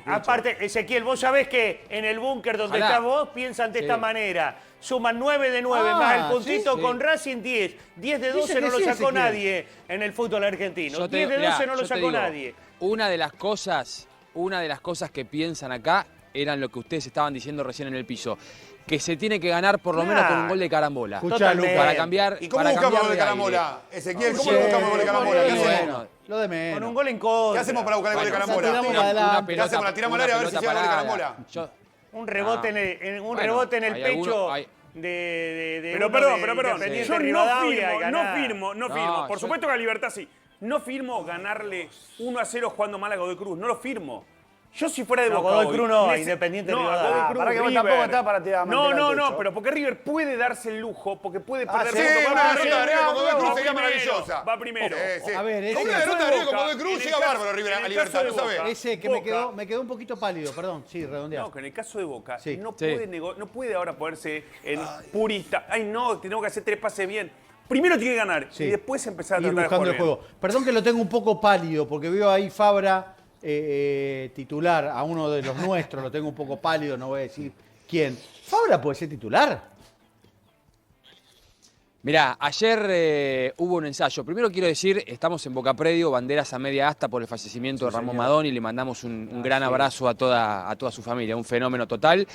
Aparte, Ezequiel, vos sabés que en el búnker donde estás vos piensan de esta manera. Suman 9 de 9, más el puntito con Racing 10. 10 de 12 no lo sacó nadie en el fútbol argentino. 10 de 12 no lo sacó nadie. Una de las cosas que piensan acá eran lo que ustedes estaban diciendo recién en el piso. Que se tiene que ganar por lo menos con un gol de carambola. Escuchá, Lucas. Para cambiar. ¿Y cómo buscamos gol de carambola? Ezequiel, ¿cómo buscamos gol de carambola? ¿Qué hacemos? Lo de menos. Con un gol en contra. ¿Qué hacemos para buscar el gol de carambola? ¿Qué hacemos? ¿La tiramos al área a ver si llega el gol de carambola? Un rebote en el pecho. Pero perdón. Yo no firmo. Por supuesto que a Libertad sí. No firmo ganarle 1-0 jugando mal a Godoy Cruz. No lo firmo. Yo si fuera de Boca Godoy Cruz no, Independiente Rivadavia. Para que tampoco está para tirar. No, pero porque River puede darse el lujo, porque puede perder. Sí, una derrota de River con Godoy Cruz sería maravillosa. Va primero. A ver, con una derrota de River con Godoy Cruz llega bárbaro River a Libertad, ¿no sabes? Ese que me quedó un poquito pálido, perdón, sí, redondeado. No, que en el caso de Boca no puede ahora ponerse en purista. Ay, no, tenemos que hacer 3 pases bien. Primero tiene que ganar y después empezar a tratar de jugar el juego. Perdón que lo tengo un poco pálido, porque veo ahí Fabra titular a uno de los nuestros, lo tengo un poco pálido, no voy a decir quién. ¿Fabra puede ser titular? Mirá, ayer hubo un ensayo. Primero quiero decir, estamos en Boca Predio, banderas a media asta por el fallecimiento de Ramón Madoni. Le mandamos un gran abrazo a toda su familia, un fenómeno total.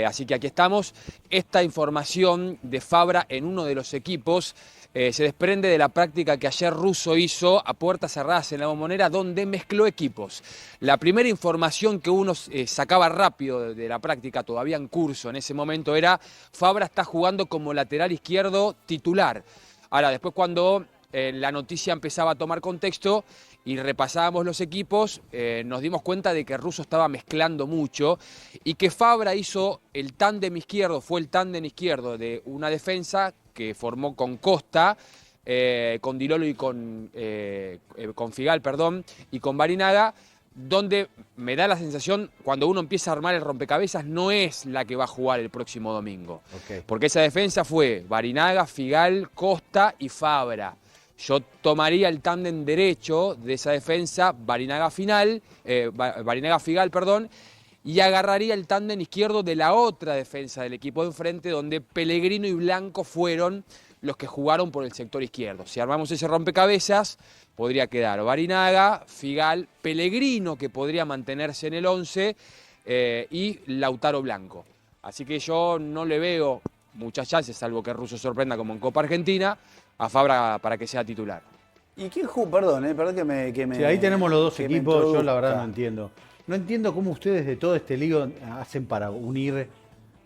Así que aquí estamos. Esta información de Fabra en uno de los equipos se desprende de la práctica que ayer Russo hizo a puertas cerradas en la Bombonera, donde mezcló equipos. La primera información que uno sacaba rápido de la práctica, todavía en curso en ese momento, era Fabra está jugando como lateral izquierdo titular. Ahora, después cuando la noticia empezaba a tomar contexto y repasábamos los equipos, nos dimos cuenta de que Russo estaba mezclando mucho y que Fabra hizo el tándem izquierdo, fue el tándem izquierdo de una defensa que formó con Costa, con Di Lolo y con Figal, y con Barinaga, donde me da la sensación, cuando uno empieza a armar el rompecabezas, no es la que va a jugar el próximo domingo. Porque esa defensa fue Barinaga, Figal, Costa y Fabra. Yo tomaría el tándem derecho de esa defensa, Barinaga-Figal, y agarraría el tándem izquierdo de la otra defensa del equipo de enfrente, donde Pellegrino y Blanco fueron los que jugaron por el sector izquierdo. Si armamos ese rompecabezas, podría quedar Barinaga, Figal, Pellegrino, que podría mantenerse en el 11, y Lautaro Blanco. Así que yo no le veo muchas chances, salvo que Russo sorprenda como en Copa Argentina, a Fabra para que sea titular. ¿Y quién jugó? Perdón que me... Sí, ahí tenemos los dos equipos, yo la verdad no entiendo. No entiendo cómo ustedes de todo este lío hacen para unir.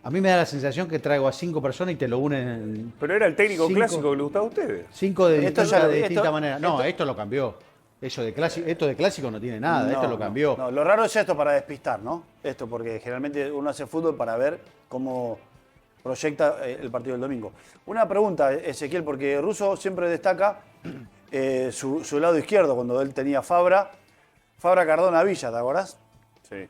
A mí me da la sensación que traigo a 5 personas y te lo unen. Pero era el técnico clásico que le gustaba a ustedes. 5 de distinta manera. No, esto lo cambió. Esto de clásico no tiene nada, esto lo cambió. No, lo raro es esto para despistar, ¿no? Esto, porque generalmente uno hace fútbol para ver cómo proyecta el partido del domingo. Una pregunta, Ezequiel, porque Russo siempre destaca su lado izquierdo, cuando él tenía Fabra Cardona Villa, ¿te acordás? Sí.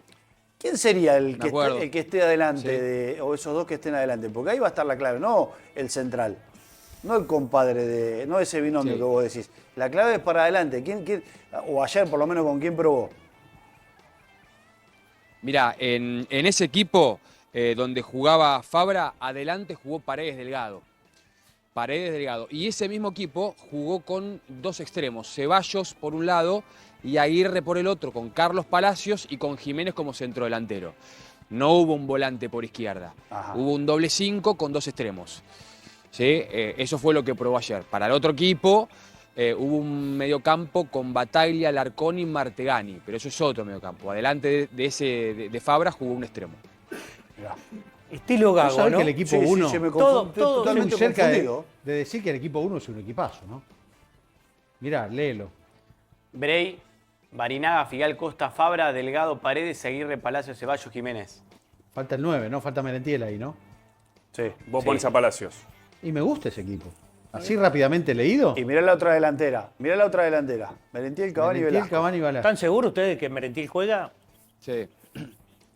¿Quién sería el que esté adelante, o esos dos que estén adelante? Porque ahí va a estar la clave, no el central, no el compadre, no ese binomio que vos decís. La clave es para adelante. ¿Quién, o ayer por lo menos con quién probó? Mirá, en ese equipo donde jugaba Fabra, adelante jugó Paredes Delgado. Y ese mismo equipo jugó con 2 extremos, Ceballos por un lado y Aguirre por el otro, con Carlos Palacios y con Jiménez como centrodelantero. No hubo un volante por izquierda, hubo un doble 5 con 2 extremos. ¿Sí? Eso fue lo que probó ayer. Para el otro equipo hubo un mediocampo con Bataglia, Larcón y Martegani, pero eso es otro mediocampo. Adelante de Fabra jugó un extremo. Mirá. Estilo Gago, ¿no? Que el equipo 1, sí, me todo totalmente muy cerca confundido. de decir que el equipo 1 es un equipazo, ¿no? Mirá, léelo. Brey, Barinaga, Figal, Costa, Fabra, Delgado, Paredes, Aguirre, Palacios, Ceballos, Jiménez. Falta el 9, ¿no? Falta Merentiel ahí, ¿no? Sí, vos pones a Palacios. Y me gusta ese equipo. Así rápidamente leído. Y mirá la otra delantera. Merentiel, Cavani y Velasco. ¿Están seguros ustedes que Merentiel juega? Sí.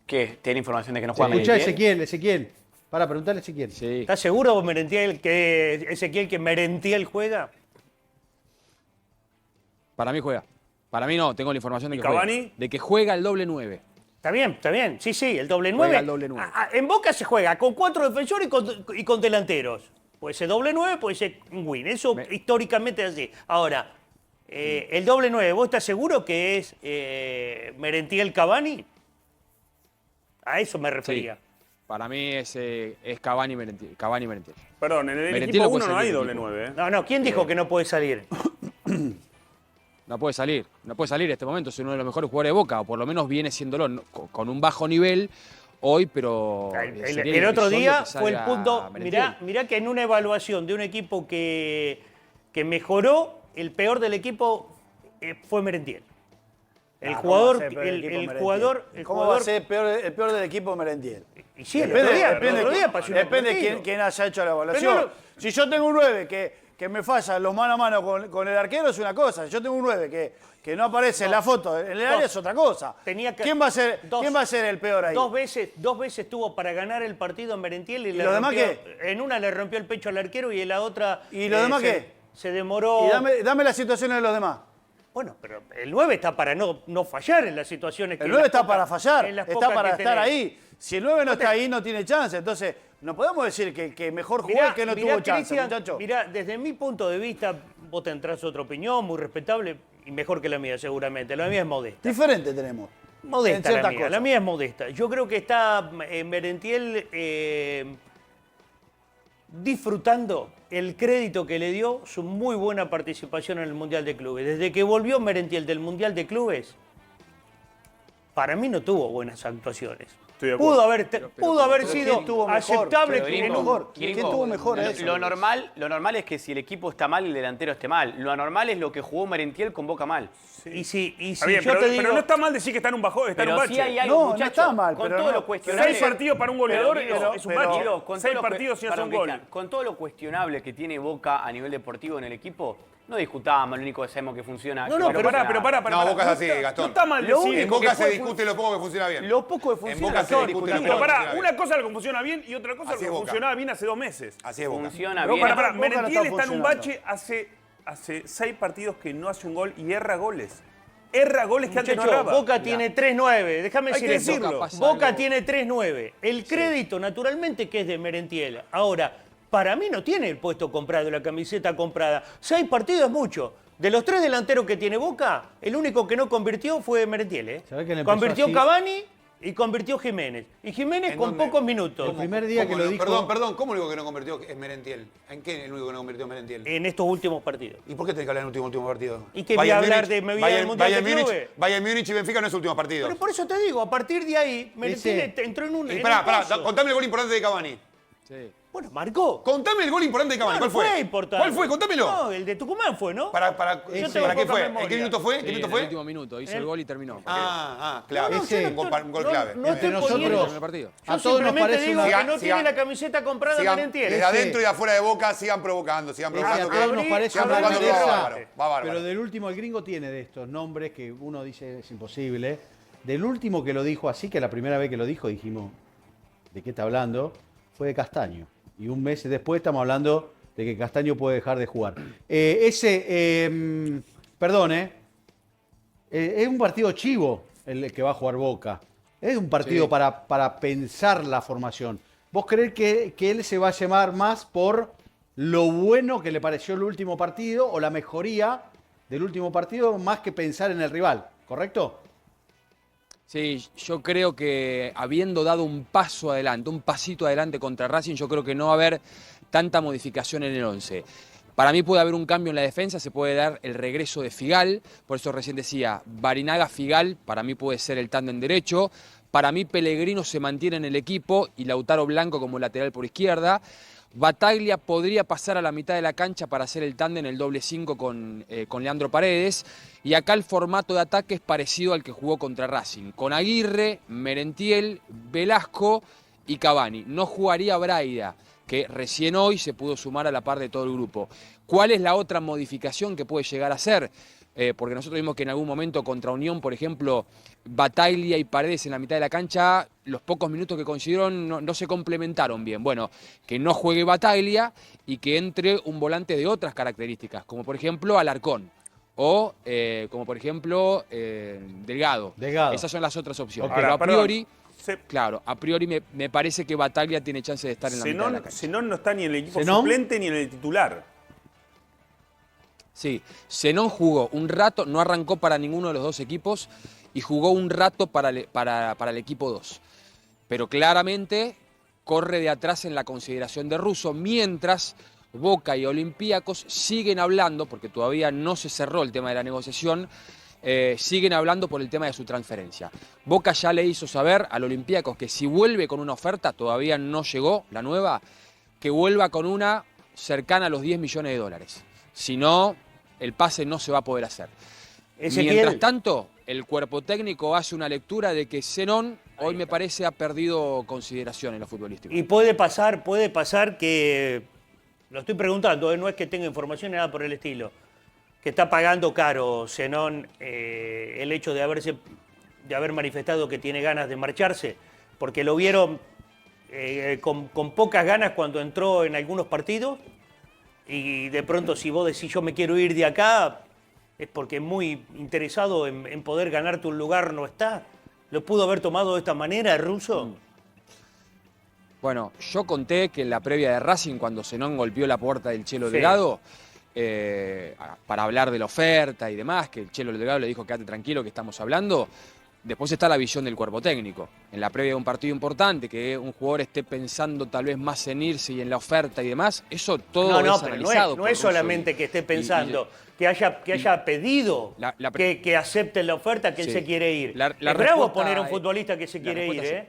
¿Qué? ¿Tiene información de que no juega Escuchá, Merentiel? Ezequiel. Para preguntarle a Ezequiel. Sí. ¿Estás seguro, Ezequiel, que Merentiel juega? Para mí juega. Para mí no, tengo la información de que ¿Cavani? juega. De que juega el doble 9. Está bien. Sí, el doble 9. Juega el doble 9. En Boca se juega con 4 defensores y con delanteros. Puede ser doble 9, puede ser un win. Eso históricamente es así. Ahora, el doble 9, ¿vos estás seguro que es Merentiel Cavani? A eso me refería. Sí. Para mí es Cavani Merentiel. Perdón, en el Merentiel equipo no 1 puede no hay salir del doble equipo. 9. No, ¿quién dijo que no puede salir? No puede salir en este momento, es uno de los mejores jugadores de Boca, o por lo menos viene siéndolo con un bajo nivel hoy, pero... El otro día fue el punto... Mirá que en una evaluación de un equipo que mejoró, el peor del equipo fue Merentiel. ¿Cómo va a ser el peor del equipo Merentiel? Y sí, depende de quién haya hecho la evaluación. Si yo tengo un 9 que me falla los mano a mano con el arquero es una cosa. Si yo tengo un 9 que no aparece en la foto en el área es otra cosa. ¿Quién va a ser el peor ahí? Dos veces tuvo para ganar el partido en Merentiel y los demás qué? En una le rompió el pecho al arquero y en la otra... ¿Y los demás qué? Se demoró... Y dame las situaciones de los demás. Bueno, pero el 9 está para no fallar en las situaciones que... El 9 está para fallar, está para estar ahí. Si el 9 no está ahí, no tiene chance. Entonces, no podemos decir que mejor jugó el que no tuvo chance, muchacho. Mirá, desde mi punto de vista, vos tendrás otra opinión muy respetable y mejor que la mía, seguramente. La mía es modesta. Diferente tenemos. Modesta la mía es modesta. Yo creo que está Merentiel disfrutando el crédito que le dio su muy buena participación en el Mundial de Clubes. Desde que volvió Merentiel del Mundial de Clubes, para mí no tuvo buenas actuaciones. Pudo haber sido aceptable. ¿Quién tuvo mejor? Lo normal es que si el equipo está mal, el delantero esté mal. Lo anormal es lo que jugó Merentiel con Boca mal. Y si bien, yo te digo... pero no está mal decir que está en un bajón, está en un bache. Sí hay algo, muchacho, no está mal, con pero todo lo cuestionable. 6 partidos para un goleador es un bache. 6 partidos sin hacer un gol. Con todo lo cuestionable que tiene Boca a nivel deportivo en el equipo, no discutamos, lo único que sabemos que funciona. No, pero pará. No, Boca es así, Gastón. No está mal decir. En Boca se discute lo poco que funciona bien. Lo poco que funciona. En Boca se discute lo Pero poco que pará, funciona bien. una cosa es lo que funciona bien y otra cosa es lo que Boca. funcionaba bien hace 2 meses. Así es Boca. Funciona Pero bien. pará, Boca no Merentiel está está en un bache hace 6 partidos que no hace un gol y erra goles. Erra goles que antes no Muchacho, erraba. Boca tiene 3-9, déjame Hay decir que esto. decirlo. Boca tiene 3-9. El crédito, naturalmente, que es de Merentiel. Ahora, para mí no tiene el puesto comprado, la camiseta comprada. 6 partidos es mucho. De los 3 delanteros que tiene Boca, el único que no convirtió fue Merentiel. ¿Sabés que le empezó Convirtió así? Cavani y convirtió Jiménez. Y Jiménez con pocos minutos. El primer día que lo dijo... Perdón, ¿cómo el único que no convirtió es Merentiel? ¿En qué es el único que no convirtió Merentiel? En estos últimos partidos. ¿Y por qué tenés que hablar en el último partido? ¿Y qué voy a hablar de me voy al Mundial de Clubes? Bayern Múnich y Benfica no es el último partido. Pero por eso te digo, a partir de ahí, Merentiel entró en un... Y pará, contame el gol importante de Cavani. Sí. Bueno, marcó. Contame el gol importante de Cavani. No, ¿Cuál fue? fue importante. ¿Cuál fue? Contámelo. No, el de Tucumán fue, ¿no? ¿Para Yo tengo qué poca fue? memoria. ¿En qué minuto fue? Sí, ¿Qué minuto en fue? el último minuto, hizo el gol y terminó. Clave. Ese- Un gol clave. No estoy Entre nosotros- poniendo... En el partido. Yo A todos nos simplemente parece digo una- que no Sigan- tiene la camiseta comprada Merentiel. Desde adentro y afuera de Boca sigan provocando. A que- todos nos parece sigan una provocando que grandeza, va bárbaro. Va bárbaro. pero del último el gringo tiene de estos nombres que uno dice es imposible. Del último que lo dijo así, que la primera vez que lo dijo dijimos, ¿de qué está hablando? Fue de Castaño. Y un mes después estamos hablando de que Castaño puede dejar de jugar. Es un partido chivo el que va a jugar Boca. Es un partido Sí. para pensar la formación. ¿Vos creés que él se va a llamar más por lo bueno que le pareció el último partido o la mejoría del último partido más que pensar en el rival? ¿Correcto? Sí, yo creo que habiendo dado un paso adelante, un pasito adelante contra Racing, yo creo que no va a haber tanta modificación en el 11. Para mí puede haber un cambio en la defensa, se puede dar el regreso de Figal, por eso recién decía, Barinaga-Figal, para mí puede ser el tándem derecho, para mí Pellegrino se mantiene en el equipo y Lautaro Blanco como lateral por izquierda. Bataglia podría pasar a la mitad de la cancha para hacer el tándem, el doble 5 con Leandro Paredes. Y acá el formato de ataque es parecido al que jugó contra Racing, con Aguirre, Merentiel, Velasco y Cavani. No jugaría Braida, que recién hoy se pudo sumar a la par de todo el grupo. ¿Cuál es la otra modificación que puede llegar a ser? Porque nosotros vimos que en algún momento contra Unión, por ejemplo, Bataglia y Paredes en la mitad de la cancha, los pocos minutos que consiguieron no se complementaron bien. Bueno, que no juegue Bataglia y que entre un volante de otras características, como por ejemplo Alarcón. o como por ejemplo Delgado. Esas son las otras opciones. Okay. Pero Ahora, a priori, perdón, claro, a priori me parece que Bataglia tiene chance de estar en la mitad de la cancha. Zenón no está ni en el equipo ¿Zenón? suplente ni en el titular. Sí, Zenón jugó un rato, no arrancó para ninguno de los dos equipos y jugó un rato para el equipo 2. Pero claramente corre de atrás en la consideración de Russo, mientras Boca y Olympiacos siguen hablando, porque todavía no se cerró el tema de la negociación, siguen hablando por el tema de su transferencia. Boca ya le hizo saber al Olympiacos que si vuelve con una oferta, todavía no llegó la nueva, que vuelva con una cercana a los 10 millones de dólares. Si no, el pase no se va a poder hacer. Mientras tanto, el cuerpo técnico hace una lectura de que Zenón hoy me parece ha perdido consideración en lo futbolístico. Y puede pasar que, lo estoy preguntando, no es que tenga información ni nada por el estilo, que está pagando caro Zenón el hecho de haber manifestado que tiene ganas de marcharse, porque lo vieron con pocas ganas cuando entró en algunos partidos, y de pronto si vos decís yo me quiero ir de acá, es porque muy interesado en poder ganarte un lugar no está. ¿Lo pudo haber tomado de esta manera, Russo? Bueno, yo conté que en la previa de Racing, cuando Zenón golpeó la puerta del Chelo Delgado, para hablar de la oferta y demás, que el Chelo Delgado le dijo quédate tranquilo que estamos hablando. Después está la visión del cuerpo técnico. En la previa de un partido importante, que un jugador esté pensando tal vez más en irse y en la oferta y demás, eso todo es analizado. No es solamente que esté pensando, que haya pedido que acepte la oferta, que él se quiere ir. Es bravo poner a un futbolista que se quiere ir, ¿eh?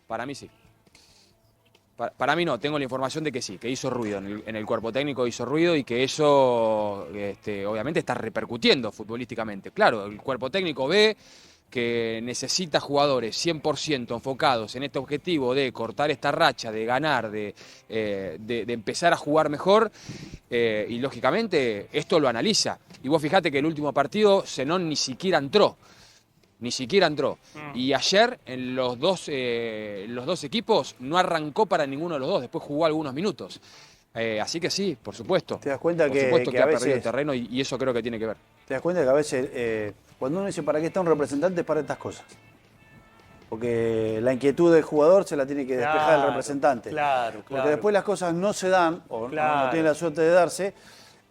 Para mí sí. Para mí no, tengo la información de que sí, que hizo ruido, en el cuerpo técnico hizo ruido y que eso obviamente está repercutiendo futbolísticamente. Claro, el cuerpo técnico ve que necesita jugadores 100% enfocados en este objetivo de cortar esta racha, de ganar, de empezar a jugar mejor, y lógicamente esto lo analiza. Y vos fijate que el último partido Zenón ni siquiera entró. Y ayer en los dos equipos no arrancó para ninguno de los dos, después jugó algunos minutos. Así que sí, por supuesto. Te das cuenta que ha a veces perdido el terreno y eso creo que tiene que ver. Te das cuenta que a veces cuando uno dice para qué está un representante es para estas cosas. Porque la inquietud del jugador se la tiene que despejar el representante. Claro. Porque después las cosas no se dan o no tienen la suerte de darse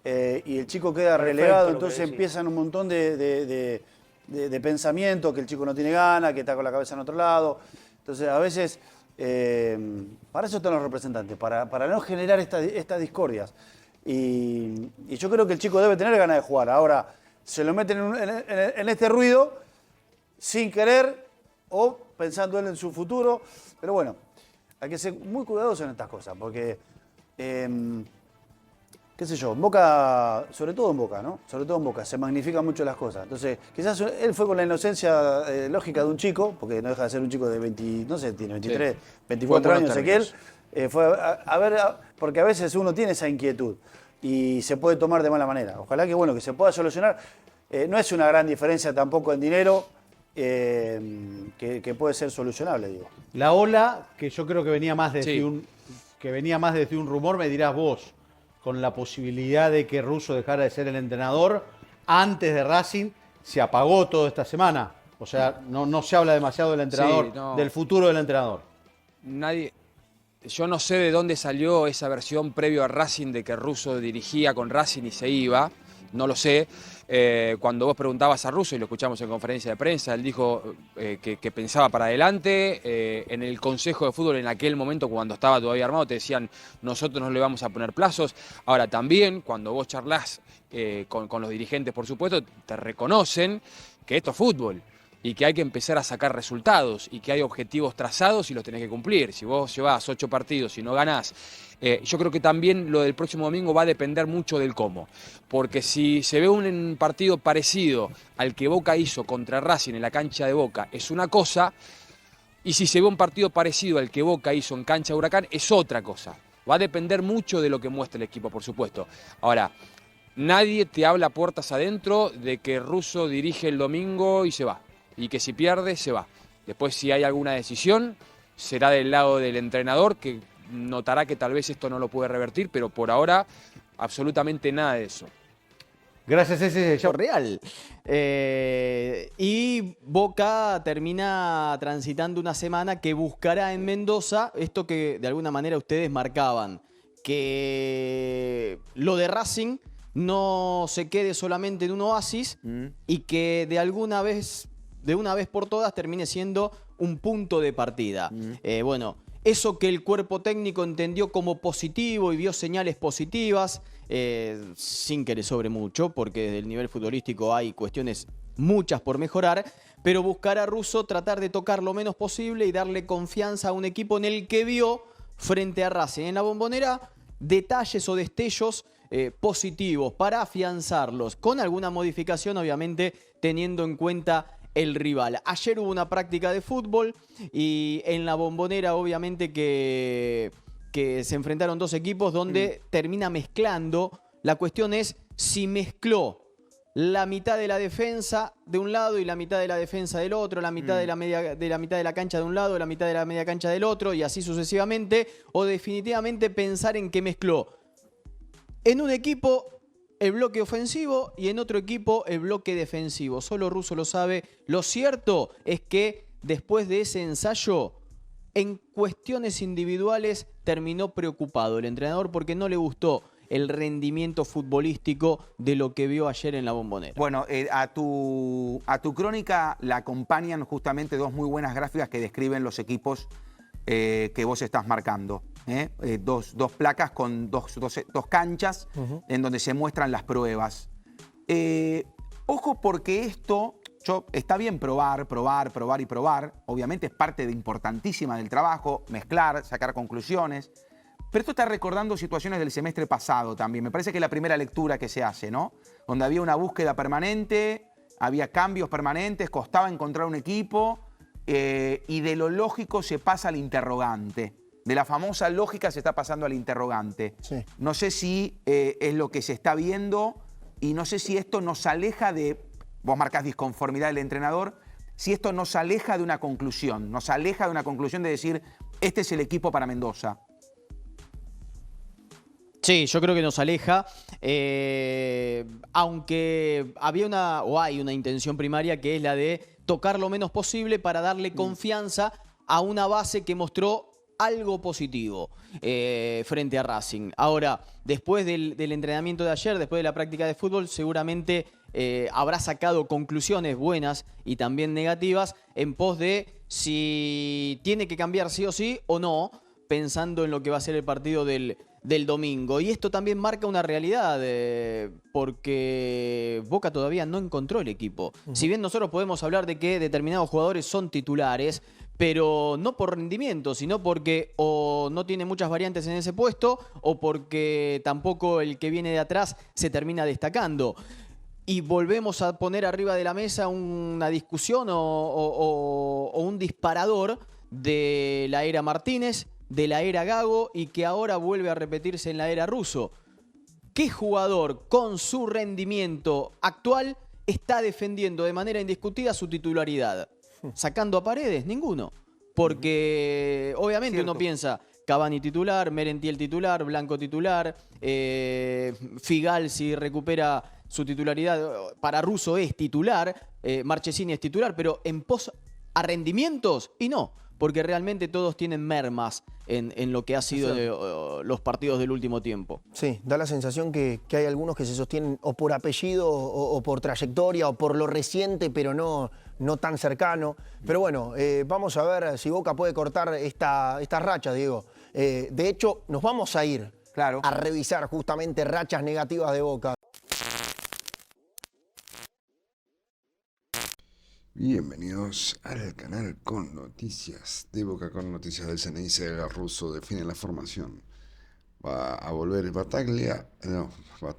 y el chico queda relegado, entonces empiezan un montón de pensamiento, que el chico no tiene ganas, que está con la cabeza en otro lado. Entonces a veces para eso están los representantes, para no generar estas discordias. Y yo creo que el chico debe tener ganas de jugar. Ahora se lo meten en este ruido sin querer o pensando él en su futuro. Pero bueno, hay que ser muy cuidadosos en estas cosas porque, qué sé yo, en Boca, sobre todo en Boca, ¿no? Sobre todo en Boca, se magnifican mucho las cosas. Entonces, quizás él fue con la inocencia lógica de un chico, porque no deja de ser un chico de 20, no sé, tiene 23, sí. 24 años, Ezequiel. Fue a ver, porque a veces uno tiene esa inquietud y se puede tomar de mala manera. Ojalá que, bueno, que se pueda solucionar. No es una gran diferencia tampoco en dinero, que puede ser solucionable, digo. La ola, que yo creo que venía más desde un rumor, me dirás vos, con la posibilidad de que Russo dejara de ser el entrenador antes de Racing, se apagó toda esta semana. O sea, no se habla demasiado del entrenador, del futuro del entrenador. Yo no sé de dónde salió esa versión previo a Racing de que Russo dirigía con Racing y se iba. No lo sé. Cuando vos preguntabas a Russo, y lo escuchamos en conferencia de prensa, él dijo que pensaba para adelante. En el Consejo de Fútbol en aquel momento, cuando estaba todavía armado, te decían nosotros no le vamos a poner plazos. Ahora también, cuando vos charlás con los dirigentes, por supuesto, te reconocen que esto es fútbol y que hay que empezar a sacar resultados y que hay objetivos trazados y los tenés que cumplir. Si vos llevás 8 partidos y no ganás, yo creo que también lo del próximo domingo va a depender mucho del cómo. Porque si se ve un partido parecido al que Boca hizo contra Racing en la cancha de Boca, es una cosa, y si se ve un partido parecido al que Boca hizo en cancha de Huracán, es otra cosa. Va a depender mucho de lo que muestre el equipo, por supuesto. Ahora, nadie te habla puertas adentro de que Russo dirige el domingo y se va. Y que si pierde, se va. Después, si hay alguna decisión, será del lado del entrenador, que notará que tal vez esto no lo puede revertir, pero por ahora, absolutamente nada de eso. Gracias a ese ya... real. Y Boca termina transitando una semana que buscará en Mendoza esto que de alguna manera ustedes marcaban, que lo de Racing no se quede solamente en un oasis y que de una vez por todas termine siendo un punto de partida. Bueno, eso que el cuerpo técnico entendió como positivo y vio señales positivas, sin que le sobre mucho, porque desde el nivel futbolístico hay cuestiones muchas por mejorar, pero buscar a Russo tratar de tocar lo menos posible y darle confianza a un equipo en el que vio frente a Racing en la Bombonera detalles o destellos positivos para afianzarlos, con alguna modificación obviamente teniendo en cuenta el rival. Ayer hubo una práctica de fútbol y en la Bombonera obviamente que se enfrentaron dos equipos donde termina mezclando. La cuestión es si mezcló la mitad de la defensa de un lado y la mitad de la defensa del otro, la mitad de la mitad de la cancha de un lado, la mitad de la media cancha del otro y así sucesivamente, o definitivamente pensar en que mezcló en un equipo el bloque ofensivo y en otro equipo el bloque defensivo. Solo Russo lo sabe. Lo cierto es que después de ese ensayo, en cuestiones individuales terminó preocupado el entrenador porque no le gustó el rendimiento futbolístico de lo que vio ayer en la Bombonera. Bueno, a tu crónica la acompañan justamente dos muy buenas gráficas que describen los equipos que vos estás marcando. Dos placas con dos canchas en donde se muestran las pruebas. Ojo porque esto, está bien probar. Obviamente es parte importantísima del trabajo, mezclar, sacar conclusiones. Pero esto está recordando situaciones del semestre pasado también. Me parece que es la primera lectura que se hace, ¿no? Donde había una búsqueda permanente, había cambios permanentes, costaba encontrar un equipo y de lo lógico se pasa al interrogante. De la famosa lógica se está pasando al interrogante. Sí. No sé si es lo que se está viendo y no sé si esto nos aleja de... Vos marcás disconformidad del entrenador. Si esto nos aleja de una conclusión. Nos aleja de una conclusión de decir, este es el equipo para Mendoza. Sí, yo creo que nos aleja, aunque hay una intención primaria que es la de tocar lo menos posible para darle confianza a una base que mostró algo positivo frente a Racing. Ahora, después del entrenamiento de ayer, después de la práctica de fútbol, seguramente habrá sacado conclusiones buenas y también negativas en pos de si tiene que cambiar sí o sí o no, pensando en lo que va a ser el partido del domingo. Y esto también marca una realidad, porque Boca todavía no encontró el equipo. Si bien nosotros podemos hablar de que determinados jugadores son titulares, pero no por rendimiento, sino porque o no tiene muchas variantes en ese puesto o porque tampoco el que viene de atrás se termina destacando. Y volvemos a poner arriba de la mesa una discusión o un disparador de la era Martínez, de la era Gago y que ahora vuelve a repetirse en la era Russo. ¿Qué jugador con su rendimiento actual está defendiendo de manera indiscutida su titularidad? ¿Sacando a Paredes? Ninguno. Porque obviamente uno piensa Cavani titular, Merentiel titular, Blanco titular, Figal si recupera su titularidad, para Russo es titular, Marchesini es titular, pero en pos a rendimientos y no. Porque realmente todos tienen mermas en lo que ha sido los partidos del último tiempo. Sí, da la sensación que hay algunos que se sostienen o por apellido o por trayectoria o por lo reciente, pero no tan cercano. Pero bueno, vamos a ver si Boca puede cortar esta racha, Diego. De hecho, nos vamos a ir a revisar justamente rachas negativas de Boca. Bienvenidos al canal con noticias de Boca, con noticias del CNI. El Russo define la formación. Va a volver Bataglia, va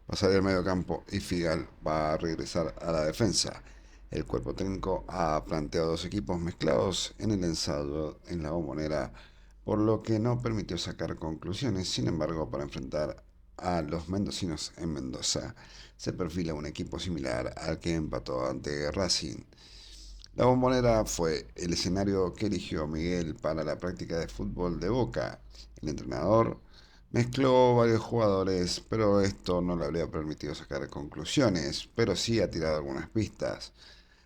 a salir al medio campo y Figal va a regresar a la defensa. El cuerpo técnico ha planteado dos equipos mezclados en el ensayo en la Bombonera, por lo que no permitió sacar conclusiones. Sin embargo, para enfrentar a los mendocinos en Mendoza, se perfila un equipo similar al que empató ante Racing. La Bombonera fue el escenario que eligió Miguel para la práctica de fútbol de Boca. El entrenador Mezcló varios jugadores, pero esto no le habría permitido sacar conclusiones, pero sí ha tirado algunas pistas.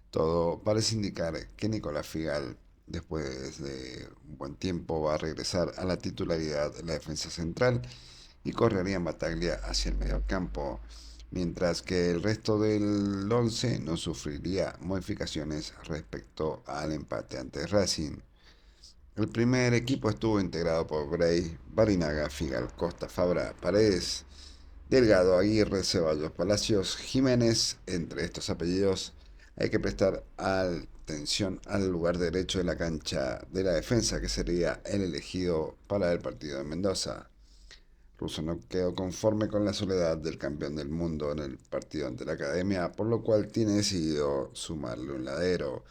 Todo parece indicar que Nicolás Figal, después de un buen tiempo, va a regresar a la titularidad de la defensa central y correría en Bataglia hacia el mediocampo, mientras que el resto del 11 no sufriría modificaciones respecto al empate ante Racing. El primer equipo estuvo integrado por Bray, Barinaga, Figal, Costa, Fabra, Paredes, Delgado, Aguirre, Ceballos, Palacios, Jiménez. Entre estos apellidos hay que prestar atención al lugar derecho de la cancha de la defensa, que sería el elegido para el partido de Mendoza. Russo no quedó conforme con la soledad del campeón del mundo en el partido ante la Academia, por lo cual tiene decidido sumarle un ladero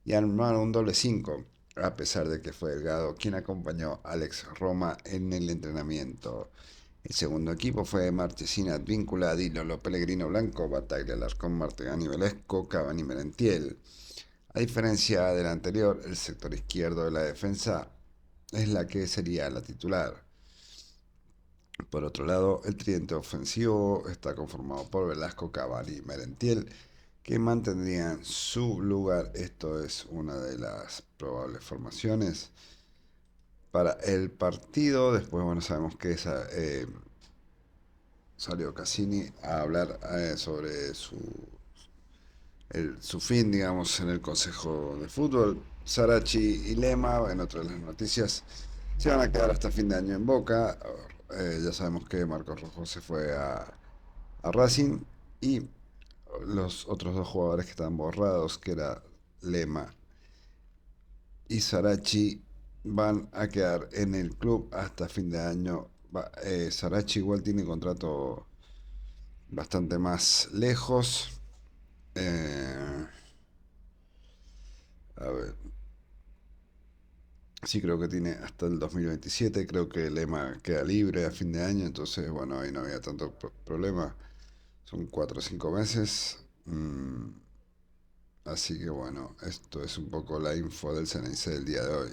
y armar un doble 5, a pesar de que fue Delgado quien acompañó a Alex Roma en el entrenamiento. El segundo equipo fue Marchesina, Advíncula, Di Lolo, Pellegrino, Blanco, Bataglia, Alarcón, Martegani, Velesco, Cavani, Merentiel. A diferencia del anterior, el sector izquierdo de la defensa es la que sería la titular. Por otro lado, el tridente ofensivo está conformado por Velasco, Cavani y Merentiel, que mantendrían su lugar. Esto es una de las probables formaciones para el partido. Después, bueno, sabemos que salió Cassini a hablar sobre su fin, digamos, en el Consejo de Fútbol. Sarachi y Lema, en otras de las noticias, se van a quedar hasta fin de año en Boca. Ya sabemos que Marcos Rojo se fue a Racing y los otros dos jugadores que estaban borrados, que era Lema y Sarachi, van a quedar en el club hasta fin de año. Sarachi igual tiene contrato bastante más lejos. A ver. Sí, creo que tiene hasta el 2027. Creo que Lema queda libre a fin de año. Entonces, bueno, ahí no había tanto problema. Son 4 o 5 meses. Así que bueno, esto es un poco la info del Ceneice del día de hoy.